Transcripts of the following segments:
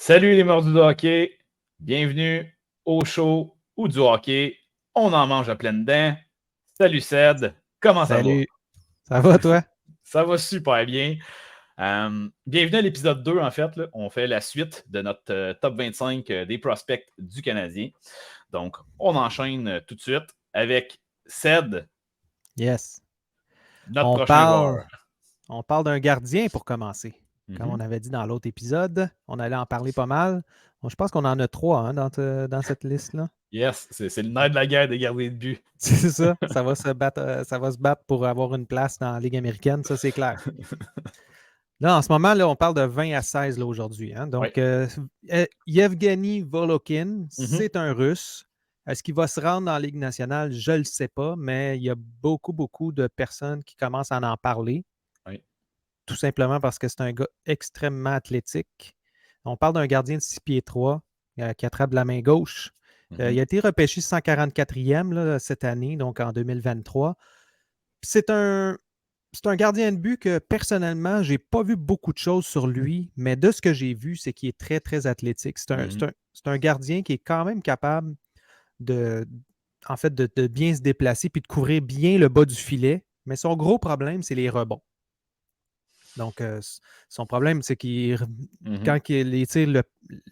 Salut les mordus de hockey, bienvenue au show ou du hockey. On en mange à pleines dents. Salut Ced, comment ça va? Salut, ça va toi? Ça va super bien. Bienvenue à l'épisode 2 en fait. Là. On fait la suite de notre top 25 des prospects du Canadien. Donc, on enchaîne tout de suite avec Ced, Yes. notre On prochain parle, joueur. on parle d'un gardien pour commencer. Comme on Mhm. avait dit dans l'autre épisode, on allait en parler pas mal. Bon, je pense qu'on en a 3 dans cette liste-là. Yes, c'est le nerf de la guerre des gardiens de but. C'est ça. Ça va se battre pour avoir une place dans la Ligue américaine, ça c'est clair. Là, en ce moment, là, on parle de 20 à 16 là, aujourd'hui. Oui. Donc, Yevgeny Volokin, Mhm. c'est un Russe. Est-ce qu'il va se rendre dans la Ligue nationale? Je ne le sais pas, mais il y a beaucoup de personnes qui commencent à en parler, Oui. tout simplement parce que c'est un gars extrêmement athlétique. On parle d'un gardien de 6 pieds 3 qui attrape de la main gauche. Il a été repêché 144e là, cette année, donc en 2023. C'est un gardien de but que personnellement, je n'ai pas vu beaucoup de choses sur lui, mais de ce que j'ai vu, c'est qu'il est très athlétique. C'est un gardien qui est quand même capable de, en fait, de bien se déplacer puis de couvrir bien le bas du filet. Mais son gros problème, c'est les rebonds. Donc, son problème, c'est quand il tire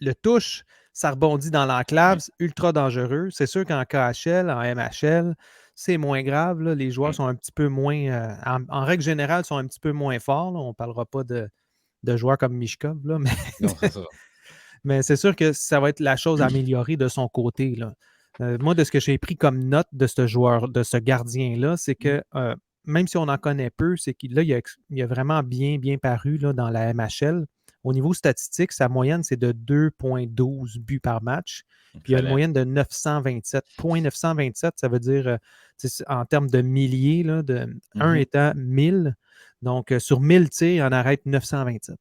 le touche, ça rebondit dans l'enclave, Oui. c'est ultra dangereux. C'est sûr qu'en KHL, en MHL, c'est moins grave. Là. Les joueurs Oui. sont un petit peu moins, en règle générale, sont un petit peu moins forts. Là. On ne parlera pas de joueurs comme Mishkov, là, mais, Non, c'est ça. mais c'est sûr que ça va être la chose à améliorer de son côté. Là. Moi, de ce que j'ai pris comme note de ce joueur, de ce gardien-là, c'est que même si on en connaît peu, c'est qu'il il a vraiment bien paru là, dans la MHL. Au niveau statistique, sa moyenne, c'est de 2,12 buts par match. Puis il y a une Excellent. moyenne de 927. 927, ça veut dire, en termes de milliers, là, de 1 étant 1000. Donc, sur 1000 tirs, il en arrête 927.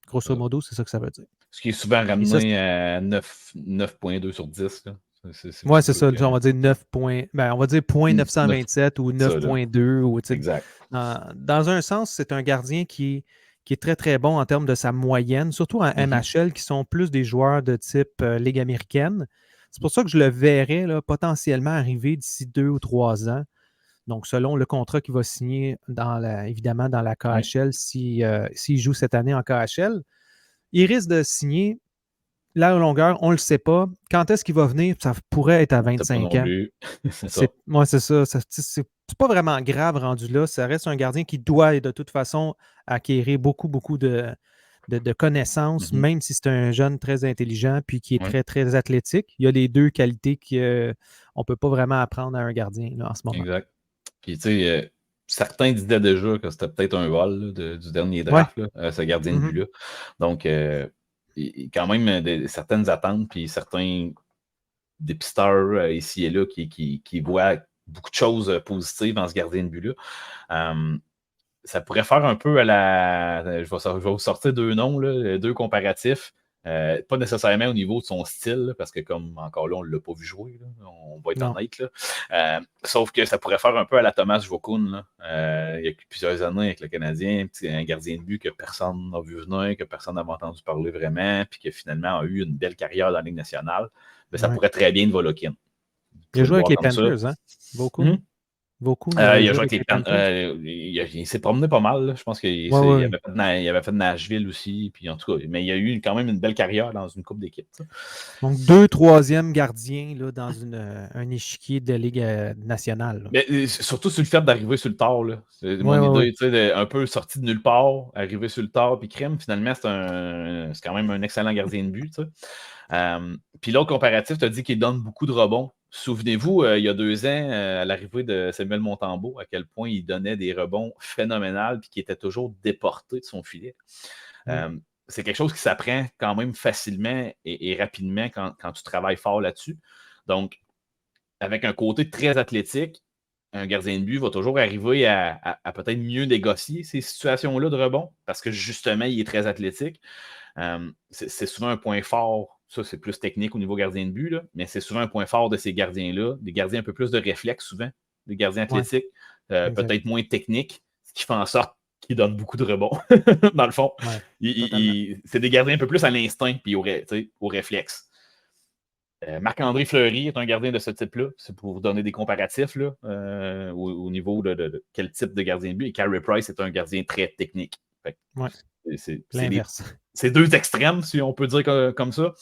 Grosso modo, c'est ça que ça veut dire. Ce qui est souvent Puis ça, ramené à 9,2 sur 10. Là. C'est ouais, beaucoup c'est plus ça. que On va dire 9 points. Ben, on va dire 9. 927 ou Ça, là. 9,2. Exact. Dans un sens, c'est un gardien qui est très bon en termes de sa moyenne, surtout en MHL, qui sont plus des joueurs de type Ligue américaine. C'est pour ça que je le verrais là, potentiellement arriver d'ici 2 ou 3 ans. Donc, selon le contrat qu'il va signer évidemment dans la Oui. KHL, s'il joue cette année en KHL, il risque de signer la longueur, on ne le sait pas. Quand est-ce qu'il va venir? Ça pourrait être à On ne sait pas 25 non ans. plus. C'est ça. Moi, c'est ça. C'est pas vraiment grave rendu là. Ça reste un gardien qui doit, de toute façon, acquérir beaucoup de connaissances, même si c'est un jeune très intelligent puis qui est Oui, très athlétique. Il y a les deux qualités qu'on ne peut pas vraiment apprendre à un gardien là, en ce moment. exact. Puis, tu sais, certains disaient déjà que c'était peut-être un vol là, du dernier Ouais. draft, là, ce gardien de Mhm. but-là. Donc, quand même, certaines attentes, puis certains dépisteurs ici et là qui voient beaucoup de choses positives en ce gardien de but-là. Ça pourrait faire un peu à la. Je vais vous sortir deux noms, là, deux comparatifs. Pas nécessairement au niveau de son style, parce que comme encore là, on ne l'a pas vu jouer, là, on va être Non. honnête. Là. Sauf que ça pourrait faire un peu à la Thomas Vaucoun. Il y a plusieurs années avec le Canadien, un gardien de but que personne n'a vu venir, que personne n'avait entendu parler vraiment, puis qui finalement a eu une belle carrière dans la Ligue nationale. Mais ça Ouais. pourrait très bien être Volokin. Vous Il a pouvez le joué avec voir les comme ça. Panthers, hein? Mm-hmm. Beaucoup, il avait Il a joué joué avec avec les les Panthers. Panthers. Il s'est promené pas mal. Là. Je pense qu'il Ouais. avait fait Nashville aussi. Puis en tout cas, mais il a eu quand même une belle carrière dans une coupe d'équipe. Donc, 2 troisièmes gardiens là, dans un échiquier de Ligue nationale. Là. Mais surtout sur le fait d'arriver sur le tard. Là. C'est mon Ouais. idée, tu sais, un peu sorti de nulle part, arriver sur le tard, puis crème, finalement, c'est quand même un excellent gardien de but. Tu sais. Puis l'autre comparatif, tu as dit qu'il donne beaucoup de rebonds. Souvenez-vous, il y a 2 ans, à l'arrivée de Samuel Montembeault, à quel point il donnait des rebonds phénoménaux puis qui était toujours déporté de son filet. Mm. C'est quelque chose qui s'apprend quand même facilement et rapidement quand tu travailles fort là-dessus. Donc, avec un côté très athlétique, un gardien de but va toujours arriver à peut-être mieux négocier ces situations-là de rebond parce que justement, il est très athlétique. C'est souvent un point fort. Ça, c'est plus technique au niveau gardien de but, là, mais c'est souvent un point fort de ces gardiens-là. Des gardiens un peu plus de réflexe, souvent. Des gardiens Ouais, athlétiques, exact. peut-être moins techniques, ce qui fait en sorte qui donnent beaucoup de rebonds, dans le fond. Ouais, C'est des gardiens un peu plus à l'instinct puis au réflexe. Marc-André Fleury est un gardien de ce type-là. C'est pour vous donner des comparatifs là, au niveau de quel type de gardien de but. Et Carey Price est un gardien très technique. ouais, c'est l'inverse. C'est deux extrêmes, si on peut dire comme ça.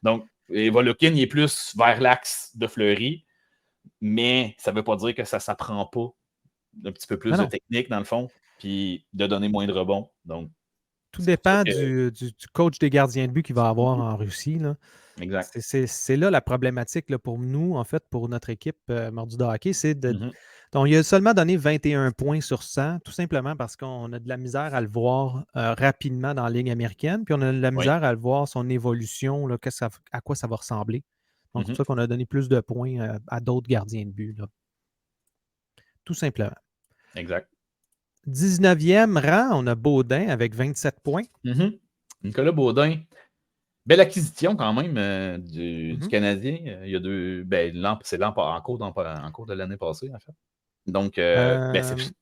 Donc, Volokin, il est plus vers l'axe de Fleury, mais ça ne veut pas dire que ça ne s'apprend pas un petit peu plus de technique, dans le fond, puis de donner moins de rebonds. Donc, tout dépend du coach des gardiens de but qu'il va avoir en Russie. Là. Exact. C'est là la problématique là, pour nous, en fait, pour notre équipe Mordu de hockey, c'est de. Donc, il a seulement donné 21 points sur 100, tout simplement parce qu'on a de la misère à le voir rapidement dans la Ligue américaine, puis on a de la misère à le voir son évolution, là, à quoi ça va ressembler. Donc, c'est pour ça qu'on a donné plus de points à d'autres gardiens de but. Là. Tout simplement. Exact. 19e rang, on a Baudin avec 27 points. Nicolas Baudin, belle acquisition quand même du Canadien. Il y a deux. C'est en cours de l'année passée, en fait. Donc,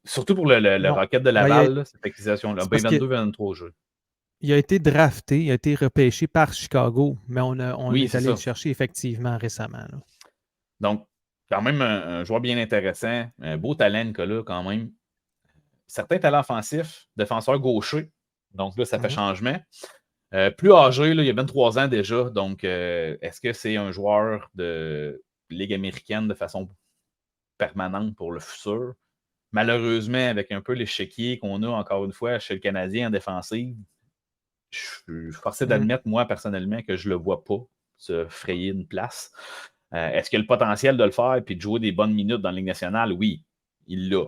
surtout pour le Rocket de Laval, cette acquisition-là. 22-23 jeux. Il a été drafté, il a été repêché par Chicago, mais on est allé le chercher effectivement récemment. Là. Donc, quand même un joueur bien intéressant, un beau talent, Nicolas, quand même. Certains talents offensifs, défenseur gaucher. Donc là, ça fait changement. Plus âgé, là, il y a 23 ans déjà. Donc, est-ce que c'est un joueur de Ligue américaine de façon permanente pour le futur? Malheureusement, avec un peu l'échiquier qu'on a encore une fois chez le Canadien en défensive, je suis forcé d'admettre, moi, personnellement, que je ne le vois pas se frayer une place. Est-ce qu'il a le potentiel de le faire et de jouer des bonnes minutes dans la Ligue nationale? Oui, il l'a.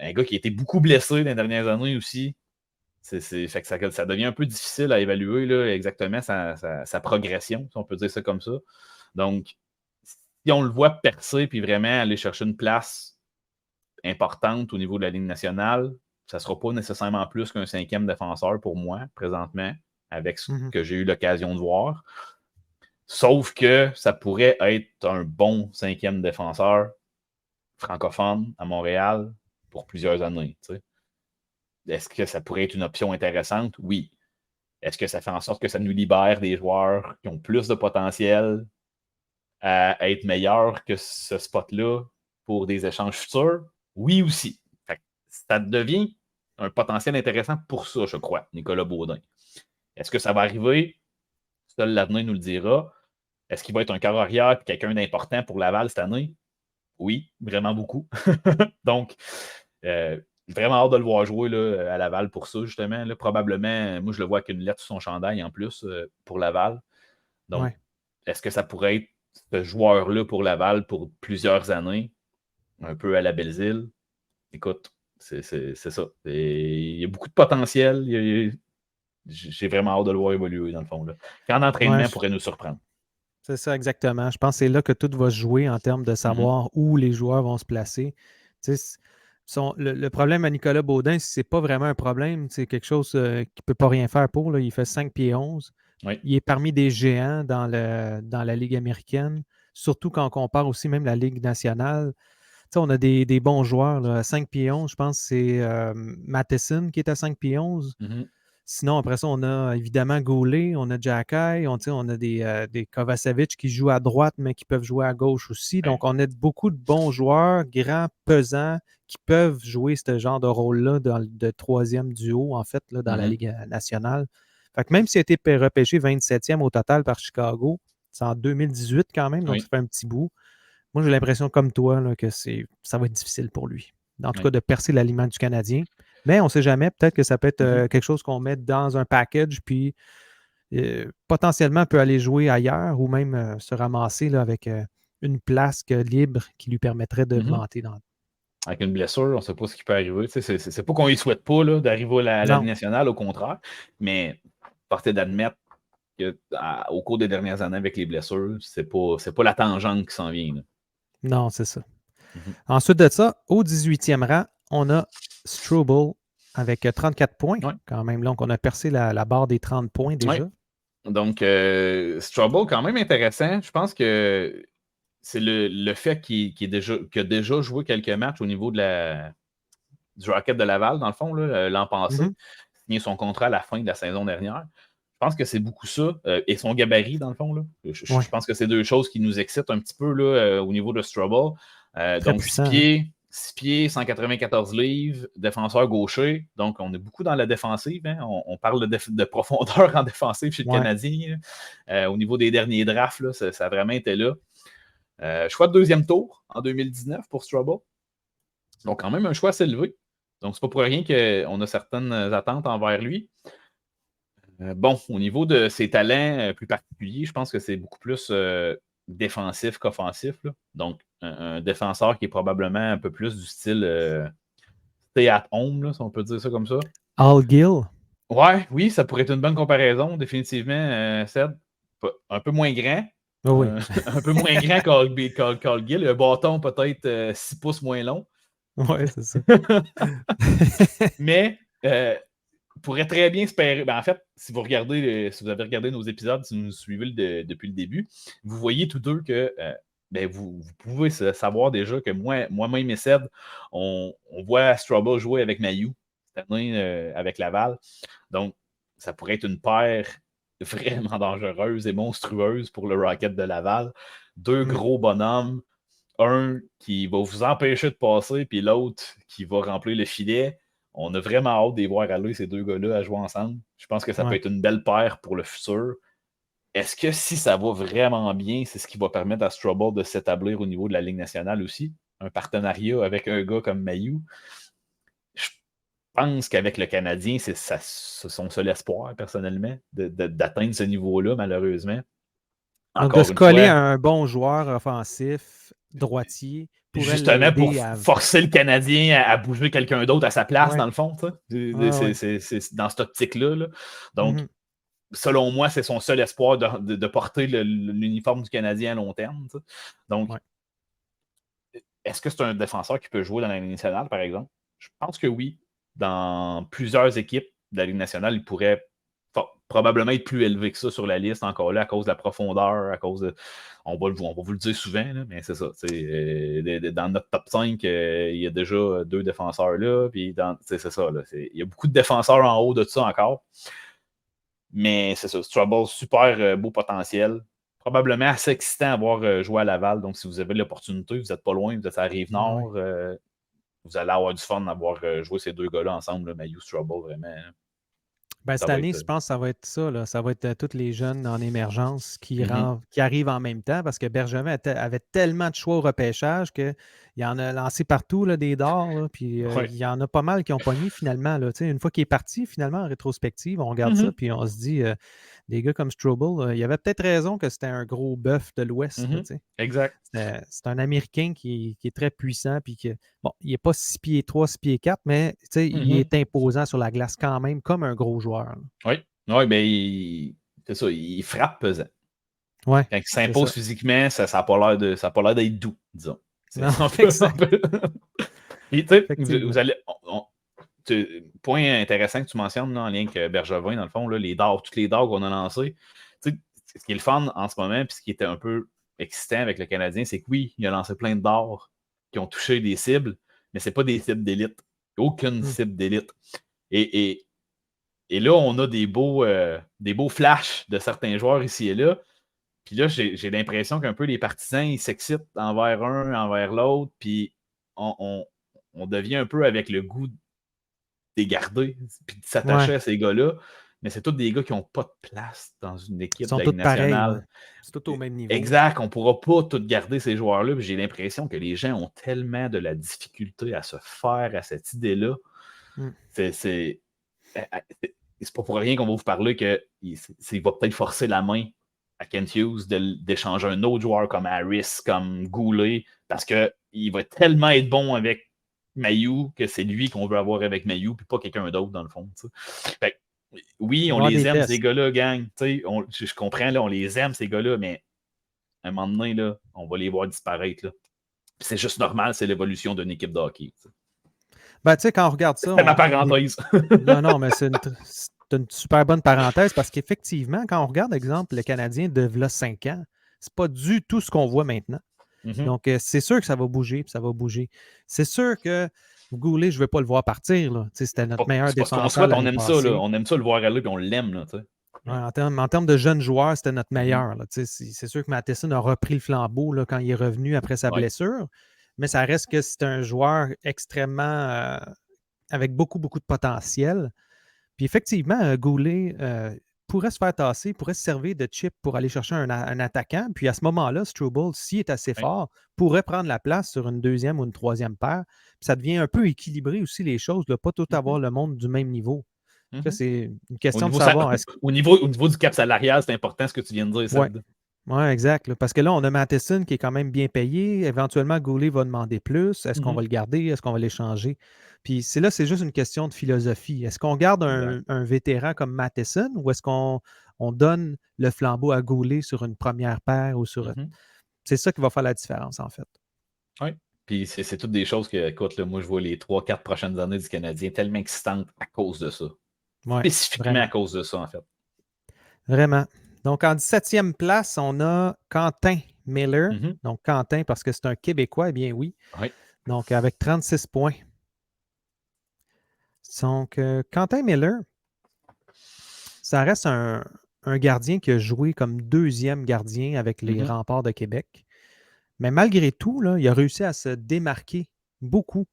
Un gars qui a été beaucoup blessé dans les dernières années aussi. Fait que ça devient un peu difficile à évaluer là, exactement sa progression, si on peut dire ça comme ça. Donc, si on le voit percer puis vraiment aller chercher une place importante au niveau de la Ligue nationale, ça ne sera pas nécessairement plus qu'un 5e défenseur pour moi, présentement, avec ce que j'ai eu l'occasion de voir. Sauf que ça pourrait être un bon 5e défenseur francophone à Montréal pour plusieurs années. T'sais. Est-ce que ça pourrait être une option intéressante? Oui. Est-ce que ça fait en sorte que ça nous libère des joueurs qui ont plus de potentiel à être meilleurs que ce spot-là pour des échanges futurs? Oui aussi. Fait que ça devient un potentiel intéressant pour ça, je crois, Nicolas Baudin. Est-ce que ça va arriver? Seul l'avenir nous le dira. Est-ce qu'il va être un carrière arrière et quelqu'un d'important pour Laval cette année? Oui, vraiment beaucoup. Donc, vraiment hâte de le voir jouer là, à Laval pour ça, justement. Là, probablement, moi, je le vois avec une lettre sur son chandail en plus pour Laval. Donc, est-ce que ça pourrait être ce joueur-là pour Laval pour plusieurs années, un peu à la Belle-Île? Écoute, c'est ça. Il y a beaucoup de potentiel. J'ai vraiment hâte de le voir évoluer, dans le fond. Là. Quand l'entraînement pourrait nous surprendre. C'est ça, exactement. Je pense que c'est là que tout va se jouer en termes de savoir où les joueurs vont se placer. Le problème à Nicolas Baudin, c'est pas vraiment un problème. C'est quelque chose qu'il ne peut pas rien faire pour. Là. Il fait 5 pieds 11. Oui. Il est parmi des géants dans la Ligue américaine, surtout quand on compare aussi même la Ligue nationale. On a des bons joueurs. Là. À 5 pieds 11, je pense que c'est Matheson qui est à 5 pieds 11. Sinon, après ça, on a évidemment Goulet, on a Jacky, on a des Kovacevic qui jouent à droite, mais qui peuvent jouer à gauche aussi. Donc, on a beaucoup de bons joueurs, grands, pesants, qui peuvent jouer ce genre de rôle-là de troisième duo, en fait, là, dans la Ligue nationale. Fait que même s'il a été repêché 27e au total par Chicago, c'est en 2018 quand même, donc ça fait un petit bout. Moi, j'ai l'impression, comme toi, là, que ça va être difficile pour lui. En tout cas, de percer l'aliment du Canadien. Mais on ne sait jamais, peut-être que ça peut être quelque chose qu'on met dans un package, puis potentiellement peut aller jouer ailleurs ou même se ramasser là, avec une place libre qui lui permettrait de monter dans. Avec une blessure, on ne sait pas ce qui peut arriver. C'est pas qu'on ne lui souhaite pas d'arriver à la Ligue nationale, au contraire, mais porter d'admettre qu'au cours des dernières années avec les blessures, c'est pas la tangente qui s'en vient. Là. Non, c'est ça. Ensuite de ça, au 18e rang, on a Struble avec 34 points. Quand même, donc on a percé la barre des 30 points déjà. Donc, Struble, quand même intéressant. Je pense que c'est le fait qu'il a déjà joué quelques matchs au niveau de du Rocket de Laval, dans le fond, là, l'an passé. Mhm. Signé son contrat à la fin de la saison dernière. Je pense que c'est beaucoup ça. Et son gabarit, dans le fond. Là. Ouais. Je pense que c'est deux choses qui nous excitent un petit peu là, au niveau de Strubble. Très Donc, puissant, 6 pieds, 194 livres, défenseur gaucher. Donc, on est beaucoup dans la défensive. Hein. On parle de profondeur en défensive chez le Canadien. Au niveau des derniers drafts, là, ça a vraiment été là. Choix de deuxième tour en 2019 pour Strubble. Donc, quand même un choix assez élevé. Donc, c'est pas pour rien qu'on a certaines attentes envers lui. Bon, au niveau de ses talents plus particuliers, je pense que c'est beaucoup plus défensif qu'offensif. Là. Donc, un défenseur qui est probablement un peu plus du style stay at home, là, si on peut dire ça comme ça. Al Gill. Ouais, oui, ça pourrait être une bonne comparaison, définitivement, Seb. Un peu moins grand. Oh oui. Un peu moins grand qu'Al Gill. Un bâton peut-être 6 pouces moins long. Ouais, c'est ça. Mais pourrait très bien espérer. Ben, en fait, si vous avez regardé nos épisodes, si vous nous suivez depuis le début, vous voyez tous deux que ben, vous pouvez savoir déjà que moi-même et Seb, on voit Strubble jouer avec Mailloux cette année avec Laval. Donc, ça pourrait être une paire vraiment dangereuse et monstrueuse pour le Rocket de Laval. Deux gros bonhommes. Un qui va vous empêcher de passer, puis l'autre qui va remplir le filet. On a vraiment hâte de les voir aller, ces deux gars-là, à jouer ensemble. Je pense que ça peut être une belle paire pour le futur. Est-ce que si ça va vraiment bien, c'est ce qui va permettre à Strubble de s'établir au niveau de la Ligue nationale aussi? Un partenariat avec un gars comme Mailloux? Je pense qu'avec le Canadien, c'est son seul espoir, personnellement, d'atteindre ce niveau-là, malheureusement. Donc, de Encore se une coller fois, à un bon joueur offensif, droitier, pourrait justement pour l'aider à... forcer le Canadien à bouger quelqu'un d'autre à sa place, Ouais. dans le fond. C'est dans cette optique-là. Là. Donc, selon moi, c'est son seul espoir de porter l'uniforme du Canadien à long terme. T'sais. Donc, est-ce que c'est un défenseur qui peut jouer dans la Ligue nationale, par exemple? Je pense que oui. Dans plusieurs équipes de la Ligue nationale, il pourrait probablement être plus élevé que ça sur la liste, encore là, à cause de la profondeur, à cause de. On va vous le dire souvent, là, mais c'est ça. Dans notre top 5, il y a déjà 2 défenseurs là, puis c'est ça. Là, il y a beaucoup de défenseurs en haut de ça encore. Mais c'est ça. Strubble, super beau potentiel. Probablement assez excitant à voir jouer à Laval. Donc, si vous avez l'opportunité, vous n'êtes pas loin, vous êtes à la Rive-Nord, vous allez avoir du fun d'avoir joué ces deux gars-là ensemble, Mailloux, Strubble, vraiment. Ben, cette année, je pense que ça va être ça. Là. Ça va être tous les jeunes en émergence qui arrivent en même temps parce que Bergevin avait tellement de choix au repêchage qu'il en a lancé partout là, des dards. Là, puis il y en a pas mal qui ont pogné finalement. Là, une fois qu'il est parti, finalement, en rétrospective, on regarde ça puis on se dit des gars comme Strubble, il y avait peut-être raison que c'était un gros bœuf de l'Ouest. Exact. C'est un Américain qui est très puissant puis que, bon, il n'est pas 6 pieds 3, 6 pieds 4, mais il est imposant sur la glace quand même, comme un gros joueur. Là. Oui, mais c'est ça, il frappe pesant. Ouais, quand il s'impose physiquement, ça n'a pas l'air d'être doux, disons. Non, Et, vous allez. Point intéressant que tu mentionnes là, en lien avec Bergevin, dans le fond, là, tous les dards qu'on a lancés. Ce qui est le fun en ce moment, puis ce qui était un peu excitant avec le Canadien, c'est que oui, il a lancé plein de dards qui ont touché des cibles, mais ce n'est pas des cibles d'élite. Aucune cible d'élite. Et là, on a des beaux flashs de certains joueurs ici et là. Puis là, j'ai l'impression qu'un peu les partisans, ils s'excitent envers un, envers l'autre, puis on devient un peu avec le goût des garder, puis de s'attacher à ces gars-là. Mais c'est tous des gars qui n'ont pas de place dans une équipe de la Ligue nationale. Pareils, c'est tout au même niveau. Exact, on ne pourra pas tout garder ces joueurs-là. J'ai l'impression que les gens ont tellement de la difficulté à se faire à cette idée-là. C'est pas pour rien qu'on va vous parler qu'il va peut-être forcer la main à Kent Hughes d'échanger un autre joueur comme Harris, comme Goulet, parce qu'il va tellement être bon avec Mailloux que c'est lui qu'on veut avoir avec Mailloux, puis pas quelqu'un d'autre, dans le fond. Fait, oui, on les aime, ces gars-là, gang. Je comprends, là, on les aime, ces gars-là, mais à un moment donné, là, on va les voir disparaître. Là. C'est juste normal, c'est l'évolution d'une équipe de hockey. Ben, tu sais, quand on regarde ça... C'est ma parenthèse. Non, mais c'est une super bonne parenthèse parce qu'effectivement, quand on regarde, exemple, le Canadien de là 5 ans, c'est pas du tout ce qu'on voit maintenant. Donc, c'est sûr que ça va bouger, puis ça va bouger. C'est sûr que Goulet, je ne veux pas le voir partir. Là. C'était notre meilleur C'est pas ce qu'on défenseur souhaite, on l'année aime ça. Là. passée. On aime ça le voir aller, puis on l'aime. Là, Ouais, en termes de jeunes joueurs, c'était notre Mhm. meilleur. Là. C'est sûr que Matheson a repris le flambeau là, quand il est revenu après sa Ouais. blessure, mais ça reste que c'est un joueur extrêmement avec beaucoup, beaucoup de potentiel. Puis effectivement, Goulet pourrait se faire tasser, pourrait se servir de chip pour aller chercher un attaquant. Puis à ce moment-là, Struble, s'il est assez Ouais. fort, pourrait prendre la place sur une deuxième ou une troisième paire. Puis ça devient un peu équilibré aussi les choses, de pas tout avoir le monde du même niveau. Ça, Mhm. c'est une Au question de niveau, savoir. au niveau du cap salarial, c'est important ce que tu viens de dire, Ouais. Seb. Oui, exact. Là, parce que là, on a Matheson qui est quand même bien payé. Éventuellement, Goulet va demander plus. Est-ce qu'on va le garder? Est-ce qu'on va l'échanger? Puis c'est juste une question de philosophie. Est-ce qu'on garde un vétéran comme Matheson ou est-ce qu'on donne le flambeau à Goulet sur une première paire ou sur. C'est ça qui va faire la différence, en fait. Oui. Puis c'est toutes des choses que, écoute, là, moi, je vois les 3-4 prochaines années du Canadien tellement excitantes à cause de ça. Ouais, Spécifiquement vraiment. à cause de ça, en fait. Vraiment. Donc, en 17e place, on a Quentin Miller. Donc, Quentin, parce que c'est un Québécois, eh bien oui. Oui. Donc, avec 36 points. Donc, Quentin Miller, ça reste un gardien qui a joué comme deuxième gardien avec les Remparts de Québec. Mais malgré tout, là, il a réussi à se démarquer beaucoup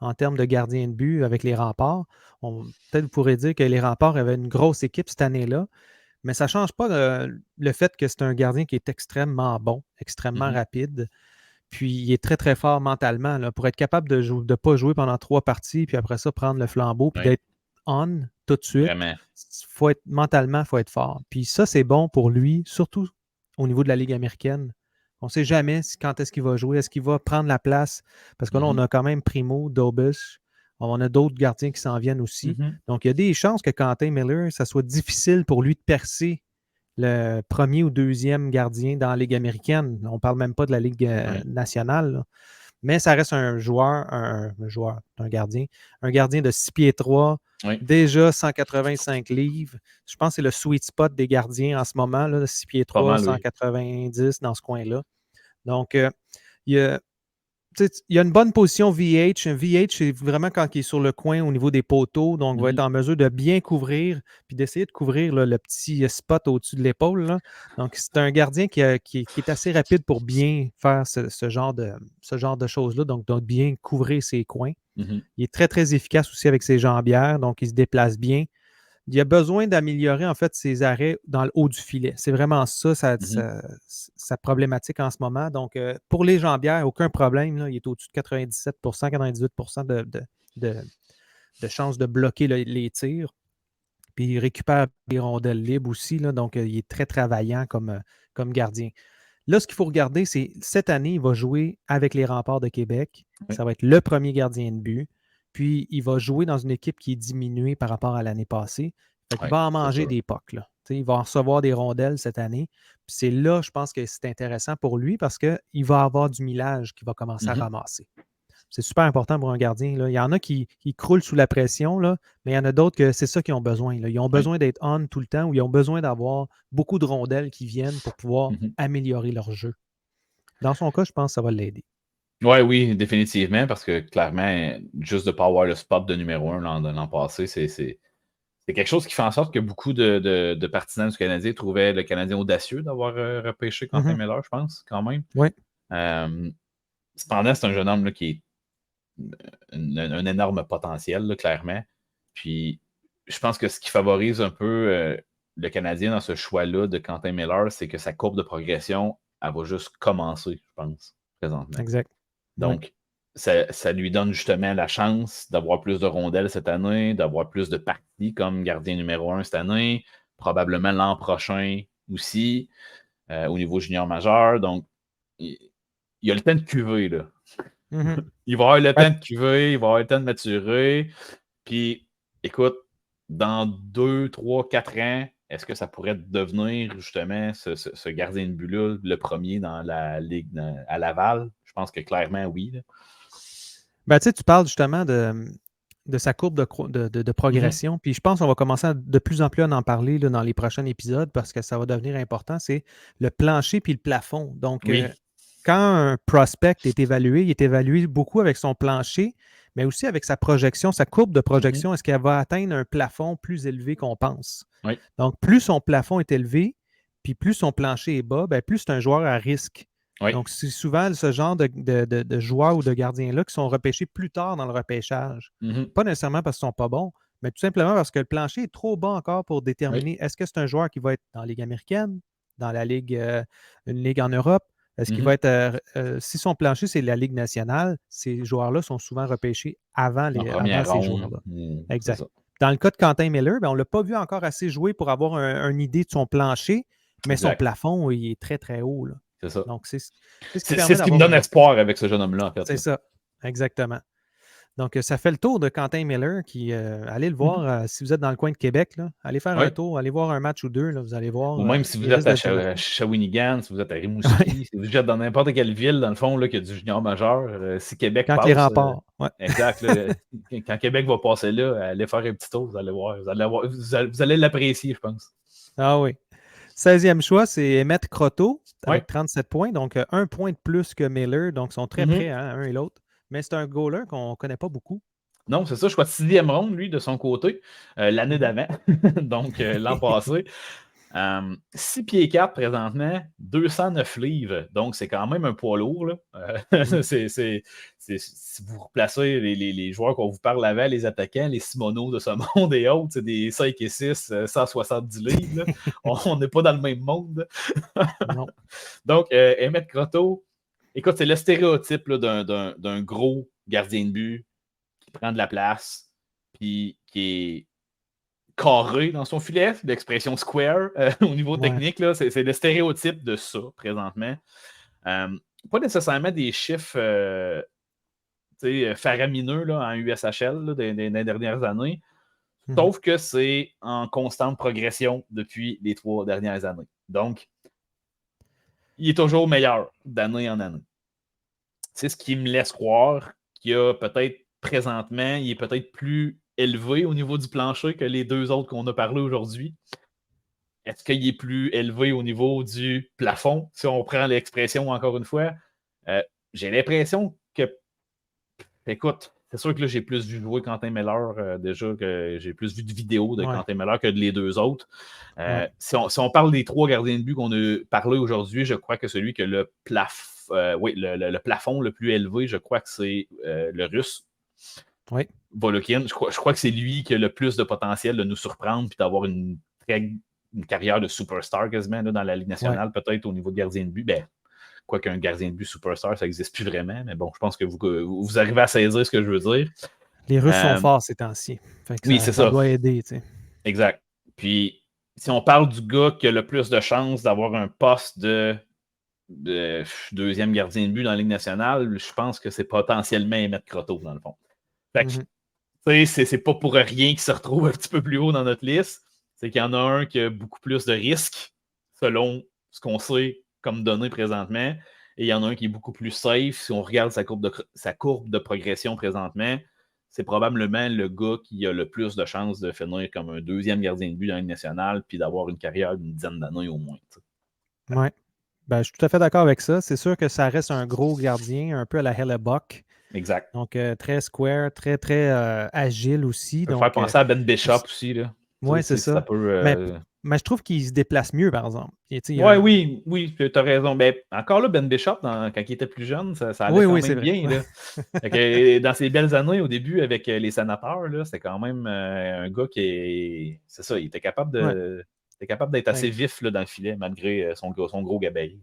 en termes de gardien de but avec les Remparts. Peut-être vous pourrez dire que les Remparts avaient une grosse équipe cette année-là, mais ça ne change pas le fait que c'est un gardien qui est extrêmement bon, extrêmement rapide. Puis il est très, très fort mentalement. Là, pour être capable de ne pas jouer pendant 3 parties, puis après ça, prendre le flambeau, puis d'être on tout de suite. Vraiment. Mentalement, il faut être fort. Puis ça, c'est bon pour lui, surtout au niveau de la Ligue américaine. On ne sait jamais quand est-ce qu'il va jouer, est-ce qu'il va prendre la place. Parce que là, on a quand même Primo, Dobus. On a d'autres gardiens qui s'en viennent aussi. Donc, il y a des chances que Quentin Miller, ça soit difficile pour lui de percer le premier ou deuxième gardien dans la Ligue américaine. On ne parle même pas de la Ligue nationale. Là. Mais ça reste un gardien de 6 pieds 3, déjà 185 livres. Je pense que c'est le sweet spot des gardiens en ce moment, là, 6 pieds 3, 190 dans ce coin-là. Donc, il y a une bonne position VH. Un VH, c'est vraiment quand il est sur le coin au niveau des poteaux, donc il va être en mesure de bien couvrir, puis d'essayer de couvrir là, le petit spot au-dessus de l'épaule. Là. Donc, c'est un gardien qui est assez rapide pour bien faire ce genre de choses-là, donc de bien couvrir ses coins. Il est très, très efficace aussi avec ses jambières, donc il se déplace bien. Il a besoin d'améliorer en fait ses arrêts dans le haut du filet. C'est vraiment ça sa problématique en ce moment. Donc, pour les jambières, aucun problème. Là. Il est au-dessus de 97 98 de chances de bloquer les tirs. Puis il récupère des rondelles libres aussi. Là, donc, il est très travaillant comme gardien. Là, ce qu'il faut regarder, c'est cette année, il va jouer avec les Remparts de Québec. Ça va être le premier gardien de but. Puis, il va jouer dans une équipe qui est diminuée par rapport à l'année passée. Fait qu'il va en manger des pucks. Là. Il va en recevoir des rondelles cette année. Puis c'est là, je pense que c'est intéressant pour lui parce qu'il va avoir du millage qu'il va commencer à ramasser. C'est super important pour un gardien. Là. Il y en a qui croulent sous la pression, là, mais il y en a d'autres que c'est ça qu'ils ont besoin. Là. Ils ont besoin d'être on tout le temps ou ils ont besoin d'avoir beaucoup de rondelles qui viennent pour pouvoir améliorer leur jeu. Dans son cas, je pense que ça va l'aider. Oui, définitivement, parce que clairement, juste de ne pas avoir le spot de numéro 1 l'an passé, c'est quelque chose qui fait en sorte que beaucoup de partisans du Canadien trouvaient le Canadien audacieux d'avoir repêché Quentin Miller, je pense, quand même. Oui. Cependant, c'est un jeune homme là, qui est un énorme potentiel, là, clairement. Puis, je pense que ce qui favorise un peu le Canadien dans ce choix-là de Quentin Miller, c'est que sa courbe de progression, elle va juste commencer, je pense, présentement. Exact. Donc, ça lui donne justement la chance d'avoir plus de rondelles cette année, d'avoir plus de parties comme gardien numéro 1 cette année, probablement l'an prochain aussi, au niveau junior majeur. Donc, il y a le temps de cuver, là. Il va avoir le temps de cuver, il va avoir le temps de maturer. Puis, écoute, dans 2, 3, 4 ans, est-ce que ça pourrait devenir justement ce gardien de but-là, le premier dans la Ligue à Laval? Je pense que clairement, oui. Ben, tu parles justement de sa courbe de progression. Puis je pense qu'on va commencer de plus en plus à en parler là, dans les prochains épisodes parce que ça va devenir important. C'est le plancher puis le plafond. Donc, quand un prospect est évalué, il est évalué beaucoup avec son plancher, mais aussi avec sa projection, sa courbe de projection. Est-ce qu'elle va atteindre un plafond plus élevé qu'on pense? Oui. Donc, plus son plafond est élevé, puis plus son plancher est bas, ben, plus c'est un joueur à risque. Oui. Donc, c'est souvent ce genre de joueurs ou de gardiens-là qui sont repêchés plus tard dans le repêchage. Pas nécessairement parce qu'ils ne sont pas bons, mais tout simplement parce que le plancher est trop bas encore pour déterminer est-ce que c'est un joueur qui va être dans la Ligue américaine, dans la Ligue, une Ligue en Europe. Est-ce qu'il va être. Si son plancher, c'est la Ligue nationale, ces joueurs-là sont souvent repêchés avant ces joueurs-là. Exact. Dans le cas de Quentin Miller, ben, on ne l'a pas vu encore assez jouer pour avoir une idée de son plancher, mais son plafond, il est très, très haut. Là. C'est ça. Donc, c'est ce qui me donne espoir avec ce jeune homme-là, en fait. C'est ça, exactement. Donc, ça fait le tour de Quentin Miller qui, allez le voir, si vous êtes dans le coin de Québec, là, allez faire un tour, allez voir un match ou deux, là, vous allez voir. Ou même si vous êtes à Shawinigan, si vous êtes à Rimouski, si vous êtes dans n'importe quelle ville, dans le fond, là, qui a du junior majeur, si Québec passe... Quand les remparts, Exact. Là, quand Québec va passer là, allez faire un petit tour, vous allez voir. Vous allez l'apprécier, je pense. Ah oui. 16e choix, c'est Emmett Croteau, avec 37 points, donc 1 point de plus que Miller, donc ils sont très près, un et l'autre. Mais c'est un goaler qu'on ne connaît pas beaucoup. Non, c'est ça. Je crois 6e ronde, lui, de son côté, l'année d'avant, donc l'an passé. 6 pieds 4 présentement, 209 livres. Donc, c'est quand même un poids lourd. Là. Si vous replacez les joueurs qu'on vous parle avant, les attaquants, les Simoneaux de ce monde et autres, c'est des 5 et 6, 170 livres. Là. On n'est pas dans le même monde. Non. Donc, Emmett Croteau, écoute, c'est le stéréotype là, d'un gros gardien de but qui prend de la place, puis qui est carré dans son filet, l'expression square au niveau technique, là, c'est le stéréotype de ça, présentement. Pas nécessairement des chiffres faramineux là, en USHL là, des dernières années, sauf que c'est en constante progression depuis les 3 dernières années. Donc, il est toujours meilleur d'année en année. C'est ce qui me laisse croire qu'il y a peut-être présentement, il est peut-être plus élevé au niveau du plancher que les 2 autres qu'on a parlé aujourd'hui. Est-ce qu'il est plus élevé au niveau du plafond, si on prend l'expression encore une fois? J'ai l'impression que, écoute, c'est sûr que là, j'ai plus vu jouer Quentin Miller déjà, que j'ai plus vu de vidéos de Quentin Miller que de les 2 autres. Si on parle des 3 gardiens de but qu'on a parlé aujourd'hui, je crois que celui qui a le plafond le plus élevé, je crois que c'est le Russe. Oui. Volokin. Je crois que c'est lui qui a le plus de potentiel de nous surprendre et d'avoir une carrière de superstar quasiment là, dans la Ligue nationale, peut-être au niveau de gardien de but. Ben, quoi qu'un gardien de but superstar, ça n'existe plus vraiment, mais bon, je pense que vous arrivez à saisir ce que je veux dire. Les Russes sont forts ces temps-ci. Oui, c'est ça. Ça doit aider. Tu sais. Exact. Puis, si on parle du gars qui a le plus de chances d'avoir un poste de deuxième gardien de but dans la Ligue nationale, je pense que c'est potentiellement Emmett Croteau, dans le fond. Fait que, c'est pas pour rien qu'il se retrouve un petit peu plus haut dans notre liste. C'est qu'il y en a un qui a beaucoup plus de risques, selon ce qu'on sait comme données présentement. Et il y en a un qui est beaucoup plus safe. Si on regarde sa courbe de progression présentement, c'est probablement le gars qui a le plus de chances de finir comme un deuxième gardien de but dans la Ligue nationale puis d'avoir une carrière d'une dizaine d'années au moins. Oui. Ben, je suis tout à fait d'accord avec ça. C'est sûr que ça reste un gros gardien, un peu à la Hellebuck. Exact. Donc, très square, très, très agile aussi. Ça peut faire penser à Ben Bishop aussi. Oui, c'est ça. Mais je trouve qu'il se déplace mieux, par exemple. Oui, tu as raison. Ben, encore là, Ben Bishop, quand il était plus jeune, ça allait quand même bien. Là. Dans ses belles années, au début, avec les sénateurs, c'était quand même un gars qui c'est ça, il était capable d'être assez vif là, dans le filet, malgré son gros gabarit.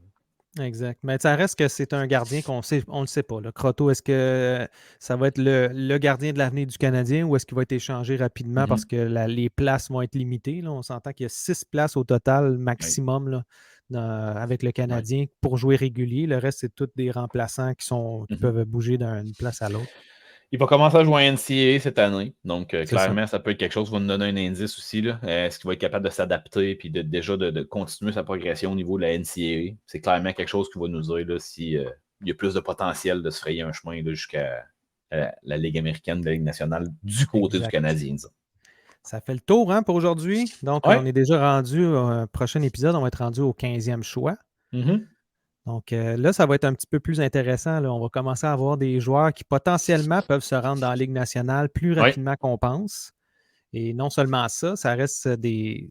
Exact. Mais ça reste que c'est un gardien on ne le sait pas. Là. Croteau, est-ce que ça va être le gardien de l'avenir du Canadien ou est-ce qu'il va être échangé rapidement parce que les places vont être limitées? Là. On s'entend qu'il y a 6 places au total maximum là, avec le Canadien pour jouer régulier. Le reste, c'est tous des remplaçants qui peuvent bouger d'une place à l'autre. Il va commencer à jouer en NCAA cette année. Donc, clairement, ça peut être quelque chose qui va nous donner un indice aussi. Là. Est-ce qu'il va être capable de s'adapter et de continuer sa progression au niveau de la NCAA? C'est clairement quelque chose qui va nous dire là, s'il y a plus de potentiel de se frayer un chemin jusqu'à la Ligue américaine, la Ligue nationale, du côté du Canadien. Disons. Ça fait le tour pour aujourd'hui. Donc, on est déjà rendu au prochain épisode. On va être rendu au 15e choix. Donc là, ça va être un petit peu plus intéressant. Là. On va commencer à avoir des joueurs qui potentiellement peuvent se rendre dans la Ligue nationale plus rapidement qu'on pense. Et non seulement ça, ça reste des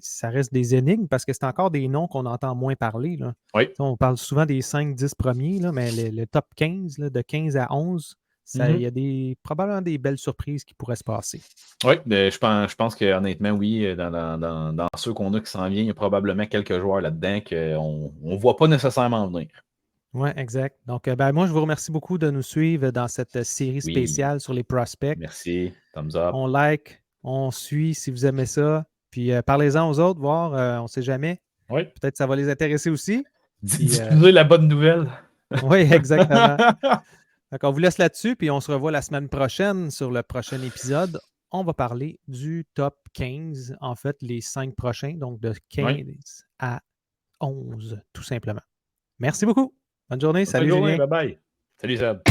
énigmes parce que c'est encore des noms qu'on entend moins parler. Là. Oui. On parle souvent des 5-10 premiers, là, mais le top 15, là, de 15 à 11, il y a probablement des belles surprises qui pourraient se passer. Oui, je pense que honnêtement, oui, dans ceux qu'on a qui s'en viennent, il y a probablement quelques joueurs là-dedans qu'on ne voit pas nécessairement venir. Oui, exact. Donc, moi, je vous remercie beaucoup de nous suivre dans cette série spéciale sur les prospects. Merci. Thumbs up. On like, on suit si vous aimez ça. Puis parlez-on aux autres, voir, on ne sait jamais. Oui. Peut-être que ça va les intéresser aussi. Diffuser la bonne nouvelle. Oui, exactement. Donc, on vous laisse là-dessus, puis on se revoit la semaine prochaine sur le prochain épisode. On va parler du top 15, en fait, les 5 prochains, donc de 15 à 11, tout simplement. Merci beaucoup. Bonne journée. Salut, Julien. Bye bye. Salut, Seb.